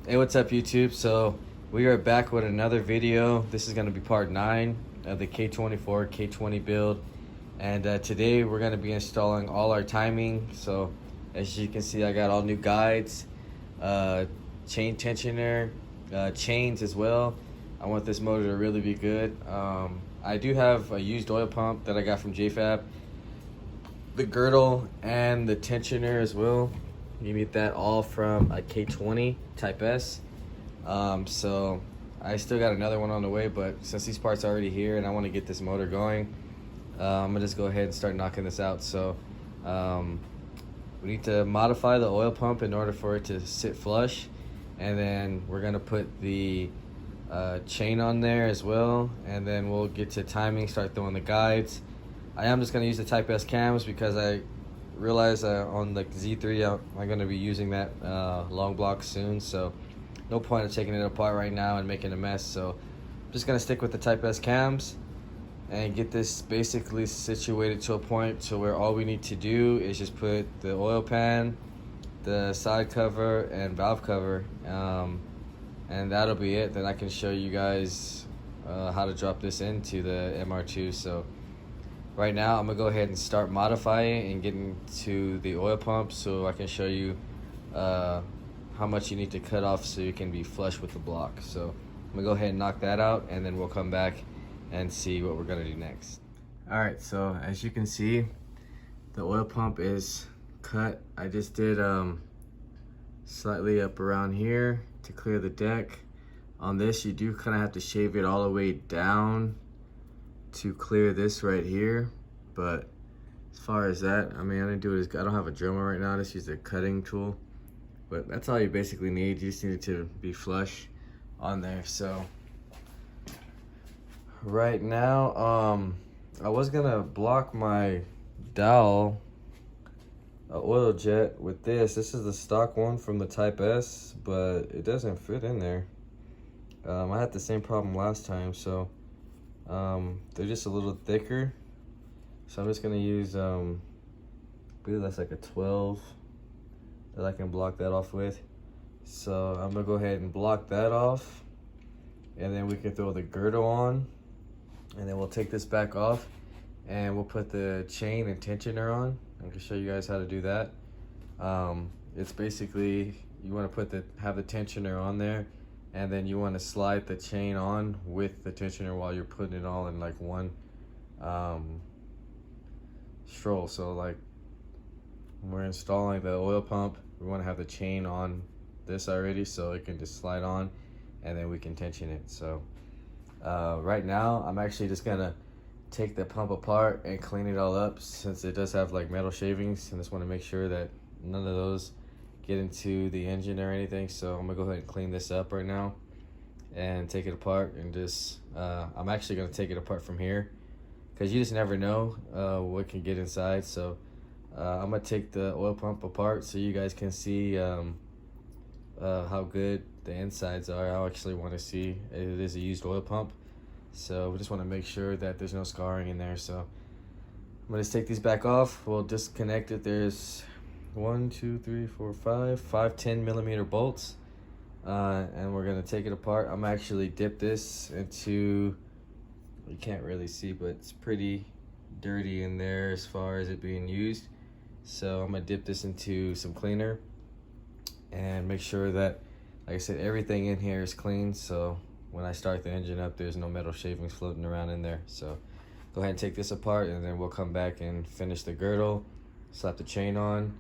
Hey, what's up YouTube? So we are back with another video. This is going to be part 9 of the K24 K20 build, and today we're going to be installing all our timing. So as you can see, I got all new guides, chain tensioner, chains as well. I want this motor to really be good. I do have a used oil pump that I got from JFab, the girdle and the tensioner as well. You get that all from a K20 Type S. So I still got another one on the way, but since these parts are already here and I want to get this motor going, I'm gonna just go ahead and start knocking this out. So we need to modify the oil pump in order for it to sit flush, and then we're gonna put the chain on there as well, and then we'll get to timing, start throwing the guides. I am just gonna use the Type S cams because I realize on the Z3 I'm going to be using that long block soon, so no point of taking it apart right now and making a mess. So I'm just going to stick with the Type S cams and get this basically situated to a point to where all we need to do is just put the oil pan, the side cover and valve cover, and that'll be it. Then I can show you guys how to drop this into the MR2. So right now, I'm gonna go ahead and start modifying and getting to the oil pump so I can show you how much you need to cut off so you can be flush with the block. So I'm gonna go ahead and knock that out, and then we'll come back and see what we're gonna do next. All right, so as you can see, the oil pump is cut. I just did slightly up around here to clear the deck. On this, you do kind of have to shave it all the way down to clear this right here, but as far as that, I mean, I didn't do it as I don't have a dremel right now. I just used a cutting tool, but that's all you basically need. You just need it to be flush on there. So right now, I was gonna block my dowel oil jet with this. This is the stock one from the Type S, but it doesn't fit in there. I had the same problem last time, so they're just a little thicker, so I'm just gonna use I believe that's like a 12 that I can block that off with. So I'm gonna go ahead and block that off, and then we can throw the girdle on, and then we'll take this back off and we'll put the chain and tensioner on. I can show you guys how to do that. It's basically, you want to have the tensioner on there, and then you want to slide the chain on with the tensioner while you're putting it all in like one stroll. So like when we're installing the oil pump, we want to have the chain on this already so it can just slide on, and then we can tension it. So right now I'm actually just gonna take the pump apart and clean it all up, since it does have like metal shavings, and just want to make sure that none of those get into the engine or anything. So I'm gonna go ahead and clean this up right now and take it apart, and just I'm actually gonna take it apart from here because you just never know what can get inside. So I'm gonna take the oil pump apart so you guys can see how good the insides are. I actually want to see, it is a used oil pump, so we just want to make sure that there's no scarring in there. So I'm gonna just take these back off. We'll disconnect it. There's 1, 2, 3, 4, 5 10mm bolts, and we're gonna take it apart. I'm actually dip this into, you can't really see, but it's pretty dirty in there as far as it being used. So I'm gonna dip this into some cleaner and make sure that, like I said, everything in here is clean, so when I start the engine up, there's no metal shavings floating around in there. So go ahead and take this apart, and then we'll come back and finish the girdle, slap the chain on,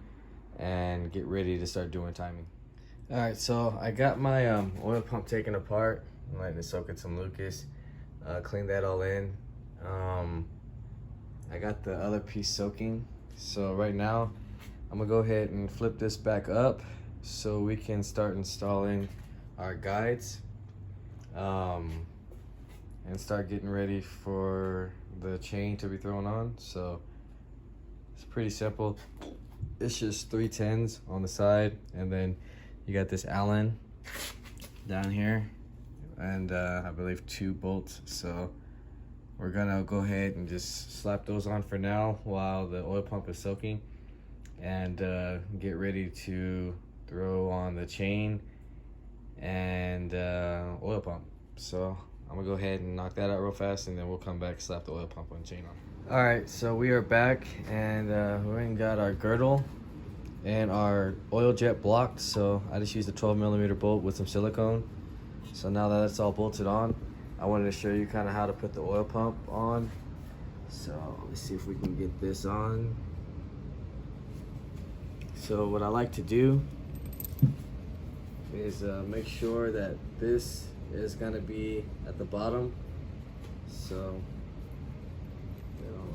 and get ready to start doing timing. All right, so I got my oil pump taken apart. I'm letting it soak in some Lucas, clean that all in. I got the other piece soaking. So right now I'm gonna go ahead and flip this back up so we can start installing our guides, and start getting ready for the chain to be thrown on. So it's pretty simple. It's just 310s on the side, and then you got this Allen down here, and I believe 2 bolts. So we're gonna go ahead and just slap those on for now while the oil pump is soaking, and get ready to throw on the chain and oil pump. So I'm gonna go ahead and knock that out real fast, and then we'll come back, slap the oil pump and chain on. All right, so we are back, and we went and got our girdle and our oil jet blocked. So I just used a 12mm bolt with some silicone. So now that it's all bolted on, I wanted to show you kind of how to put the oil pump on. So let's see if we can get this on. So what I like to do is make sure that this is gonna be at the bottom. So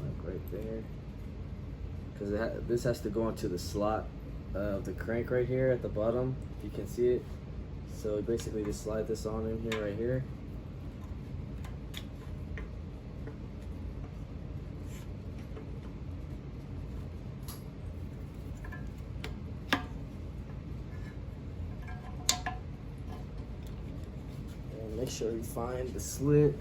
like right there, because this has to go into the slot of the crank right here at the bottom, if you can see it. So basically just slide this on in here, right here. And make sure you find the slit.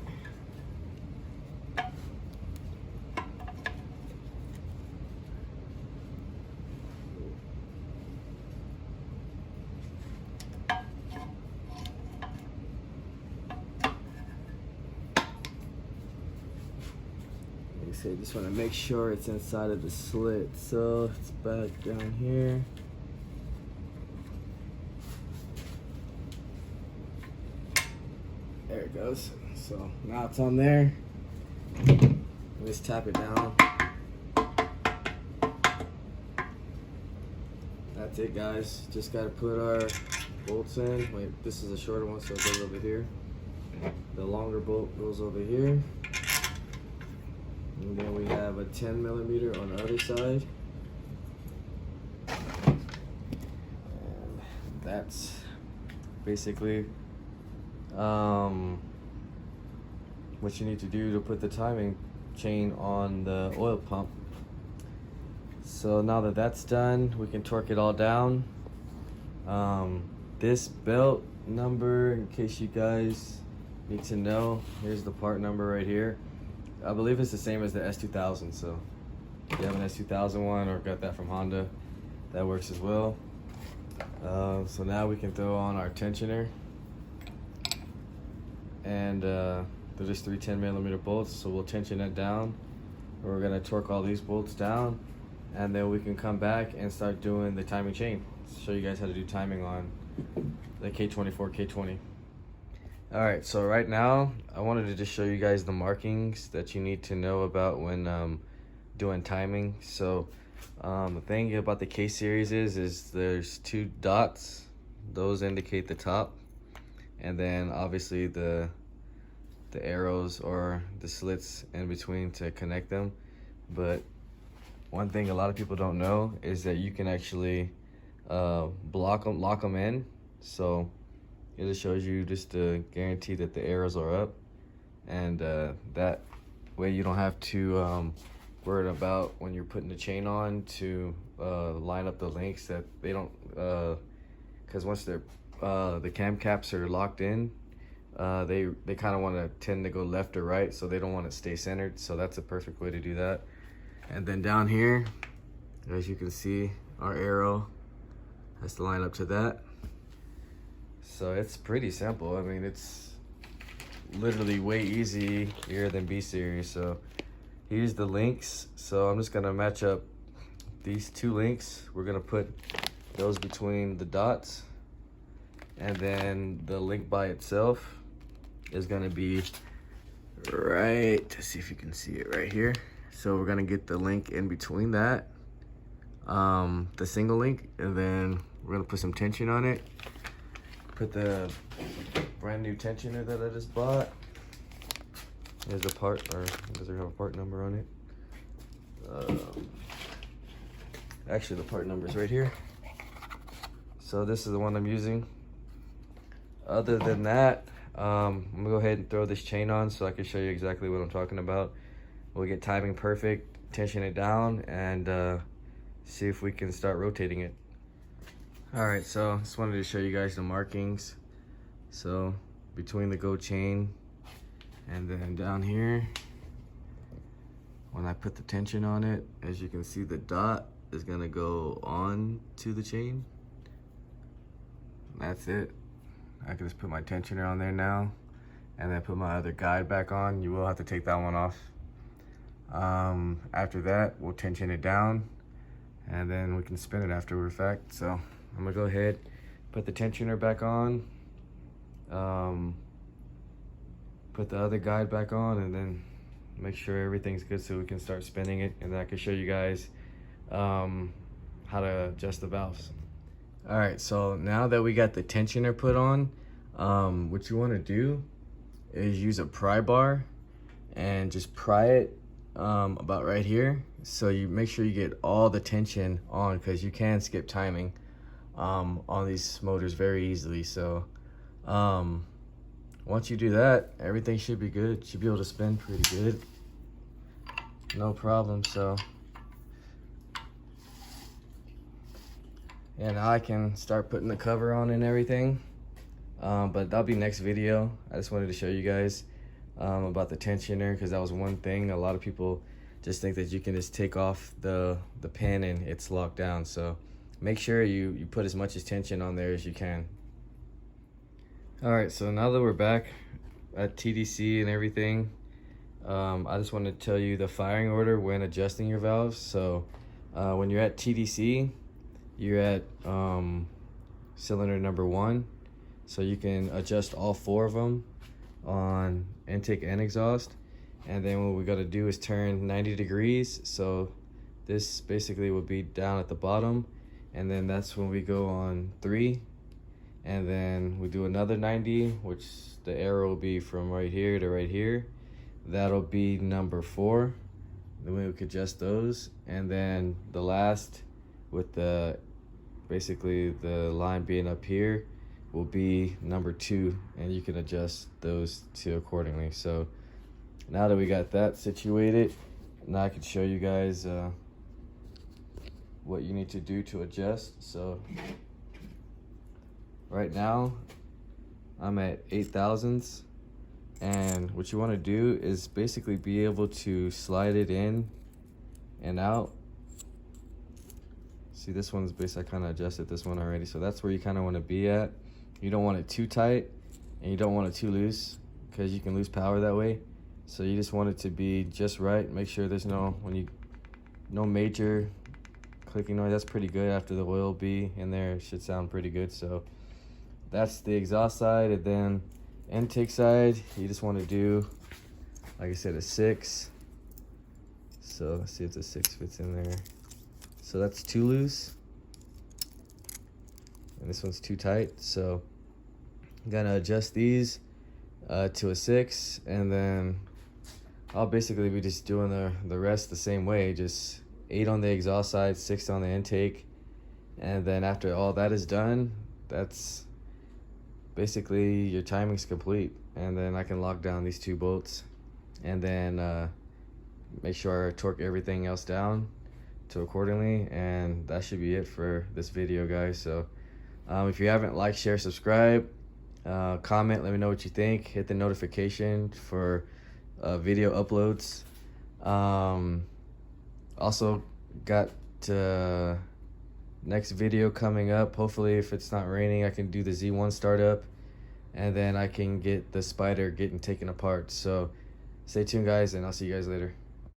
So you just want to make sure it's inside of the slit. So it's back down here. There it goes. So now it's on there. Let's tap it down. That's it, guys. Just got to put our bolts in. Wait, this is a shorter one, so it goes over here. The longer bolt goes over here. And then we have a 10mm on the other side. And that's basically what you need to do to put the timing chain on the oil pump. So now that that's done, we can torque it all down. This belt number, in case you guys need to know, here's the part number right here. I believe it's the same as the S2000, so if you have an S2000 one or got that from Honda, that works as well. So now we can throw on our tensioner, and they're just 3 10mm bolts, so we'll tension that down. We're gonna torque all these bolts down, and then we can come back and start doing the timing chain. Show you guys how to do timing on the K24, K20. All right, so right now I wanted to just show you guys the markings that you need to know about when doing timing. So the thing about the K series is there's 2 dots. Those indicate the top, and then obviously the arrows or the slits in between to connect them. But one thing a lot of people don't know is that you can actually lock them in. So it just shows you just to guarantee that the arrows are up, and that way you don't have to worry about when you're putting the chain on to line up the links, that they don't, because once they're the cam caps are locked in, they kind of want to tend to go left or right, so they don't want to stay centered. So that's a perfect way to do that. And then down here, as you can see, our arrow has to line up to that. So it's pretty simple. I mean, it's literally way easier than B series. So here's the links. So I'm just gonna match up these 2 links. We're gonna put those between the dots, and then the link by itself is gonna be right, let's see if you can see it right here. So we're gonna get the link in between that, the single link, and then we're gonna put some tension on it. Put the brand new tensioner that I just bought. There's a part, or does it have a part number on it? Actually, the part number is right here. So this is the one I'm using. Other than that, I'm gonna go ahead and throw this chain on so I can show you exactly what I'm talking about. We'll get timing perfect, tension it down, and see if we can start rotating it. All right, so just wanted to show you guys the markings. So between the go chain and then down here, when I put the tension on it, as you can see, the dot is gonna go on to the chain. That's it. I can just put my tensioner on there now and then put my other guide back on. You will have to take that one off. After that, we'll tension it down and then we can spin it after we're fact. So I'm gonna go ahead, put the tensioner back on, put the other guide back on, and then make sure everything's good so we can start spinning it, and then I can show you guys how to adjust the valves. All right, so now that we got the tensioner put on, what you want to do is use a pry bar and just pry it about right here, so you make sure you get all the tension on, because you can skip timing on these motors very easily. So once you do that, everything should be good. Should be able to spin pretty good, no problem. So yeah, now I can start putting the cover on and everything, but that'll be next video. I just wanted to show you guys about the tensioner, because that was one thing. A lot of people just think that you can just take off the pin and it's locked down. So make sure you put as much tension on there as you can. All right, so now that we're back at TDC and everything, I just want to tell you the firing order when adjusting your valves. So when you're at TDC, you're at cylinder number 1, so you can adjust all 4 of them on intake and exhaust. And then what we got to do is turn 90 degrees, so this basically would be down at the bottom, and then that's when we go on 3, and then we do another 90, which the arrow will be from right here to right here. That'll be number 4. Then we could adjust those, and then the last, with the basically the line being up here, will be number 2, and you can adjust those 2 accordingly. So now that we got that situated, now I can show you guys what you need to do to adjust. So right now I'm at 8 thousandths, and what you want to do is basically be able to slide it in and out. See, this one's basically, I kind of adjusted this one already, so that's where you kind of want to be at. You don't want it too tight and you don't want it too loose, because you can lose power that way. So you just want it to be just right. Make sure there's no major clicking noise. That's pretty good. After the oil be in there, it should sound pretty good. So that's the exhaust side. And then intake side, you just want to do, like I said, a 6. So let's see if the 6 fits in there. So that's too loose, and this one's too tight. So I'm gonna adjust these to a 6, and then I'll basically be just doing the rest the same way. Just 8 on the exhaust side, 6 on the intake, and then after all that is done, that's basically your timing's complete. And then I can lock down these 2 bolts, and then make sure I torque everything else down to accordingly, and that should be it for this video, guys. So if you haven't liked, share, subscribe, comment, let me know what you think, hit the notification for video uploads. Also got next video coming up. Hopefully, if it's not raining, I can do the Z1 startup, and then I can get the Spider getting taken apart. So stay tuned, guys, and I'll see you guys later.